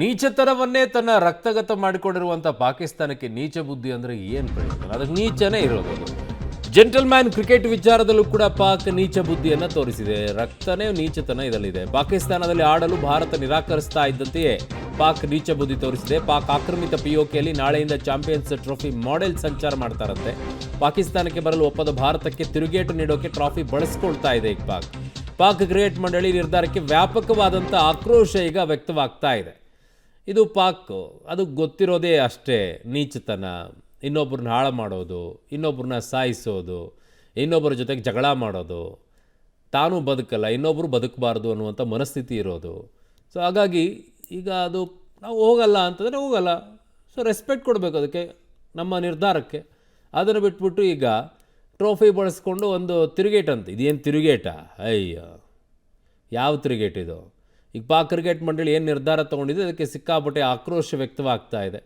ನೀಚತನವನ್ನೇ ತನ್ನ ರಕ್ತಗತ ಮಾಡಿಕೊಂಡಿರುವಂಥ ಪಾಕಿಸ್ತಾನಕ್ಕೆ ನೀಚ ಬುದ್ಧಿ ಅಂದರೆ ಏನು ಪ್ರಯೋಜನ? ಅದಕ್ಕೆ ನೀಚನೇ ಇರೋದು. ಜೆಂಟಲ್ಮ್ಯಾನ್ ಕ್ರಿಕೆಟ್ ವಿಚಾರದಲ್ಲೂ ಕೂಡ ಪಾಕ್ ನೀಚ ಬುದ್ಧಿಯನ್ನು ತೋರಿಸಿದೆ. ರಕ್ತನೇ ನೀಚತನ ಇದರಲ್ಲಿದೆ. ಪಾಕಿಸ್ತಾನದಲ್ಲಿ ಆಡಲು ಭಾರತ ನಿರಾಕರಿಸ್ತಾ ಇದ್ದಂತೆಯೇ ಪಾಕ್ ನೀಚ ಬುದ್ಧಿ ತೋರಿಸಿದೆ. ಪಾಕ್ ಆಕ್ರಮಿತ ಪಿಒಕೆಯಲ್ಲಿ ನಾಳೆಯಿಂದ ಚಾಂಪಿಯನ್ಸ್ ಟ್ರೋಫಿ ಮಾಡೆಲ್ ಸಂಚಾರ ಮಾಡ್ತಾರಂತೆ. ಪಾಕಿಸ್ತಾನಕ್ಕೆ ಬರಲು ಒಪ್ಪದ ಭಾರತಕ್ಕೆ ತಿರುಗೇಟು ನೀಡೋಕೆ ಟ್ರಾಫಿ ಬಳಸ್ಕೊಳ್ತಾ ಇದೆ ಈಗ ಪಾಕ್ ಕ್ರಿಕೆಟ್ ಮಂಡಳಿ ನಿರ್ಧಾರಕ್ಕೆ ವ್ಯಾಪಕವಾದಂಥ ಆಕ್ರೋಶ ಈಗ ವ್ಯಕ್ತವಾಗ್ತಾ ಇದೆ. ಇದು ಪಾಕ್ ಅದು ಗೊತ್ತಿರೋದೇ ಅಷ್ಟೇ, ನೀಚತನ, ಇನ್ನೊಬ್ಬರನ್ನ ಹಾಳು ಮಾಡೋದು, ಇನ್ನೊಬ್ಬರನ್ನ ಸಾಯಿಸೋದು, ಇನ್ನೊಬ್ಬರ ಜೊತೆಗೆ ಜಗಳ ಮಾಡೋದು, ತಾನು ಬದುಕಲ್ಲ ಇನ್ನೊಬ್ಬರು ಬದುಕಬಾರ್ದು ಅನ್ನುವಂಥ ಮನಸ್ಥಿತಿ ಇರೋದು. ಸೊ ಹಾಗಾಗಿ ಈಗ ಅದು ನಾವು ಹೋಗಲ್ಲ ಅಂತಂದರೆ ಹೋಗಲ್ಲ. ಸೊ ರೆಸ್ಪೆಕ್ಟ್ ಕೊಡಬೇಕು ಅದಕ್ಕೆ, ನಮ್ಮ ನಿರ್ಧಾರಕ್ಕೆ. ಅದನ್ನು ಬಿಟ್ಬಿಟ್ಟು ಈಗ ಟ್ರೋಫಿ ಬಳಸ್ಕೊಂಡು ಒಂದು ತಿರುಗೇಟ್ ಅಂತ, ಇದೇನು ತಿರುಗೇಟ? ಅಯ್ಯೋ, ಯಾವ ತಿರುಗೇಟ್ ಇದು? ಈಗ ಪಾಕ್ ಕ್ರಿಕೆಟ್ ಮಂಡಳಿ ಏನು ನಿರ್ಧಾರ ತೊಗೊಂಡಿದೆ ಅದಕ್ಕೆ ಸಿಕ್ಕಾಪಟ್ಟೆ ಆಕ್ರೋಶ ವ್ಯಕ್ತವಾಗ್ತಾ ಇದೆ.